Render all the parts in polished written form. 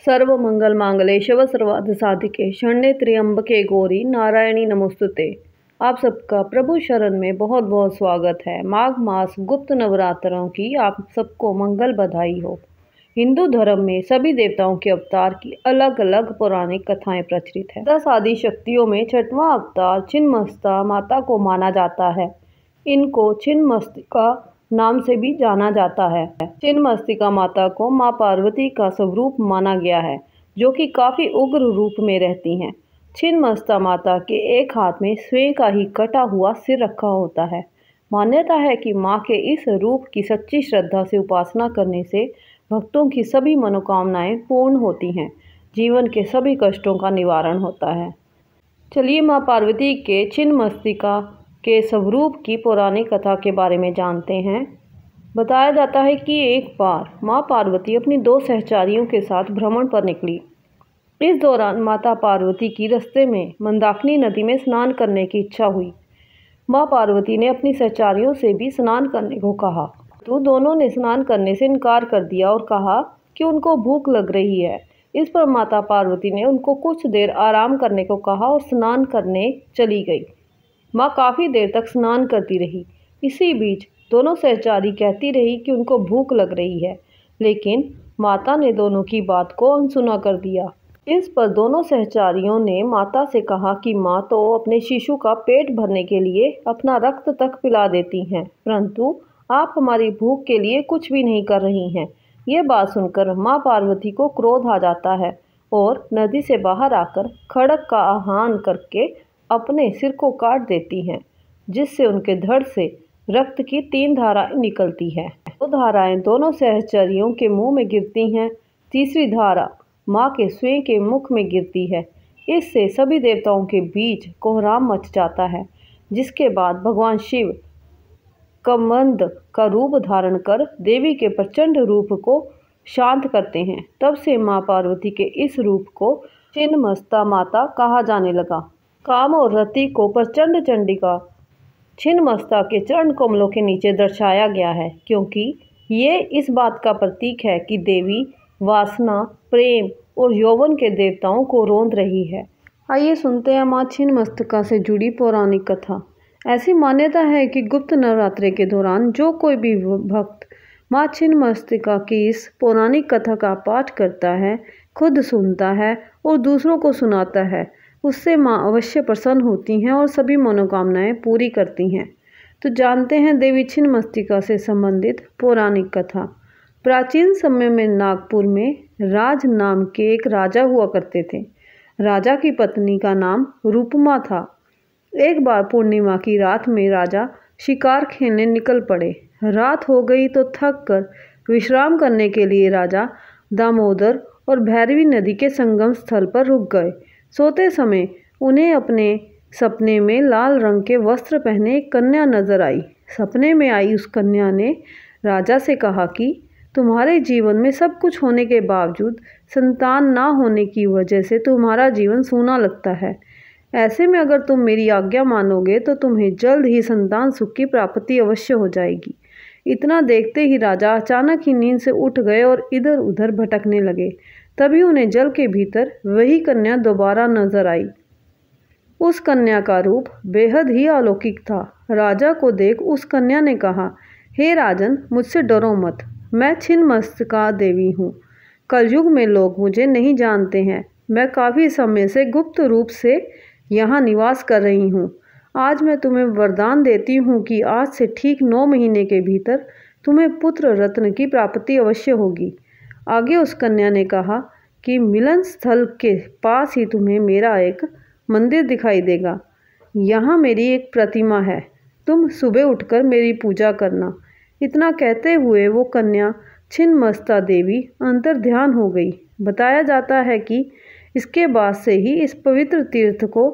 सर्व मंगल मांगले शिव सर्वार्थ साधिके शरण्ये त्र्यंबके गौरी नारायणी नमोस्तुते। आप सबका प्रभु शरण में बहुत बहुत स्वागत है। माघ मास गुप्त नवरात्रों की आप सबको मंगल बधाई हो। हिंदू धर्म में सभी देवताओं के अवतार की अलग अलग पौराणिक कथाएं प्रचलित है। 10 आदि शक्तियों में छठवां अवतार छिन्नमस्ता माता को माना जाता है। इनको छिन्नमस्तिका नाम से भी जाना जाता है। छिन्नमस्तिका माता को मां पार्वती का स्वरूप माना गया है, जो कि काफी उग्र रूप में रहती हैं। छिन्नमस्ता माता के एक हाथ में स्वयं का ही कटा हुआ सिर रखा होता है। मान्यता है कि मां के इस रूप की सच्ची श्रद्धा से उपासना करने से भक्तों की सभी मनोकामनाएं पूर्ण होती हैं, जीवन के सभी कष्टों का निवारण होता है। चलिए मां पार्वती के छिन्नमस्तिका के स्वरूप की पौराणिक कथा के बारे में जानते हैं। बताया जाता है कि एक बार मां पार्वती अपनी 2 सहचारियों के साथ भ्रमण पर निकली। इस दौरान माता पार्वती की रास्ते में मंदाकिनी नदी में स्नान करने की इच्छा हुई। मां पार्वती ने अपनी सहचारियों से भी स्नान करने को कहा, तो दोनों ने स्नान करने से इनकार कर दिया और कहा कि उनको भूख लग रही है। इस पर माता पार्वती ने उनको कुछ देर आराम करने को कहा और स्नान करने चली गई। माँ काफ़ी देर तक स्नान करती रही। इसी बीच दोनों सहचारी कहती रही कि उनको भूख लग रही है, लेकिन माता ने दोनों की बात को अनसुना कर दिया। इस पर दोनों सहचारियों ने माता से कहा कि माँ तो अपने शिशु का पेट भरने के लिए अपना रक्त तक पिला देती हैं, परंतु आप हमारी भूख के लिए कुछ भी नहीं कर रही हैं। ये बात सुनकर माँ पार्वती को क्रोध आ जाता है और नदी से बाहर आकर खड्ग का आह्वान करके अपने सिर को काट देती हैं, जिससे उनके धड़ से रक्त की 3 धाराएं निकलती हैं। 2 धाराएं दोनों सहचरियों के मुंह में गिरती हैं, तीसरी धारा माँ के स्वयं के मुख में गिरती है। इससे सभी देवताओं के बीच कोहराम मच जाता है, जिसके बाद भगवान शिव कमंद का रूप धारण कर देवी के प्रचंड रूप को शांत करते हैं। तब से माँ पार्वती के इस रूप को छिन्नमस्ता माता कहा जाने लगा। काम और रति को प्रचंड चंडिका छिन्नमस्ता के चरण कमलों के नीचे दर्शाया गया है, क्योंकि ये इस बात का प्रतीक है कि देवी वासना, प्रेम और यौवन के देवताओं को रोंद रही है। आइए सुनते हैं माँ छिन्नमस्तिका से जुड़ी पौराणिक कथा। ऐसी मान्यता है कि गुप्त नवरात्रि के दौरान जो कोई भी भक्त माँ छिन्नमस्तिका की इस पौराणिक कथा का पाठ करता है, खुद सुनता है और दूसरों को सुनाता है, उससे माँ अवश्य प्रसन्न होती हैं और सभी मनोकामनाएं पूरी करती हैं। तो जानते हैं देवी छिन्नमस्तिका से संबंधित पौराणिक कथा। प्राचीन समय में नागपुर में राज नाम के एक राजा हुआ करते थे। राजा की पत्नी का नाम रूपमा था। एक बार पूर्णिमा की रात में राजा शिकार खेलने निकल पड़े। रात हो गई तो थक कर विश्राम करने के लिए राजा दामोदर और भैरवी नदी के संगम स्थल पर रुक गए। सोते समय उन्हें अपने सपने में लाल रंग के वस्त्र पहने एक कन्या नजर आई। सपने में आई उस कन्या ने राजा से कहा कि तुम्हारे जीवन में सब कुछ होने के बावजूद संतान ना होने की वजह से तुम्हारा जीवन सूना लगता है। ऐसे में अगर तुम मेरी आज्ञा मानोगे तो तुम्हें जल्द ही संतान सुख की प्राप्ति अवश्य हो जाएगी। इतना देखते ही राजा अचानक ही नींद से उठ गए और इधर उधर भटकने लगे। तभी उन्हें जल के भीतर वही कन्या दोबारा नजर आई। उस कन्या का रूप बेहद ही अलौकिक था। राजा को देख उस कन्या ने कहा, हे राजन, मुझसे डरो मत, मैं छिन्नमस्तिका देवी हूँ। कलयुग में लोग मुझे नहीं जानते हैं। मैं काफ़ी समय से गुप्त रूप से यहाँ निवास कर रही हूँ। आज मैं तुम्हें वरदान देती हूँ कि आज से ठीक 9 महीने के भीतर तुम्हें पुत्र रत्न की प्राप्ति अवश्य होगी। आगे उस कन्या ने कहा कि मिलन स्थल के पास ही तुम्हें मेरा एक मंदिर दिखाई देगा। यहाँ मेरी एक प्रतिमा है, तुम सुबह उठकर मेरी पूजा करना। इतना कहते हुए वो कन्या छिन्नमस्ता देवी अंतर ध्यान हो गई। बताया जाता है कि इसके बाद से ही इस पवित्र तीर्थ को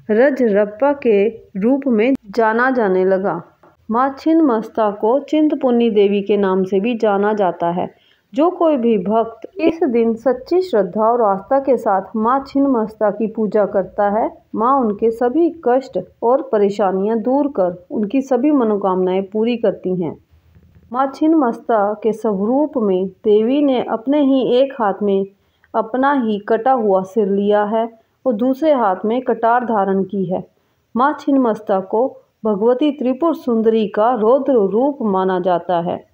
रजरप्पा के रूप में जाना जाने लगा। माँ छिन्नमस्ता को चिंतपूर्णी देवी के नाम से भी जाना जाता है। जो कोई भी भक्त इस दिन सच्ची श्रद्धा और आस्था के साथ माँ छिन्नमस्ता की पूजा करता है, माँ उनके सभी कष्ट और परेशानियाँ दूर कर उनकी सभी मनोकामनाएं पूरी करती हैं। माँ छिन्नमस्ता के स्वरूप में देवी ने अपने ही एक हाथ में अपना ही कटा हुआ सिर लिया है और दूसरे हाथ में कटार धारण की है। माँ छिन्नमस्ता को भगवती त्रिपुर सुंदरी का रौद्र रूप माना जाता है।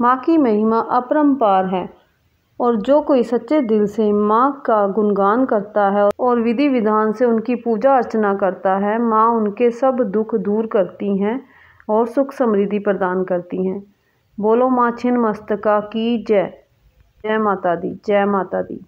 माँ की महिमा अपरंपार है और जो कोई सच्चे दिल से माँ का गुणगान करता है और विधि विधान से उनकी पूजा अर्चना करता है, माँ उनके सब दुख दूर करती हैं और सुख समृद्धि प्रदान करती हैं। बोलो माँ छिन्नमस्ता की जय। जय माता दी, जय माता दी।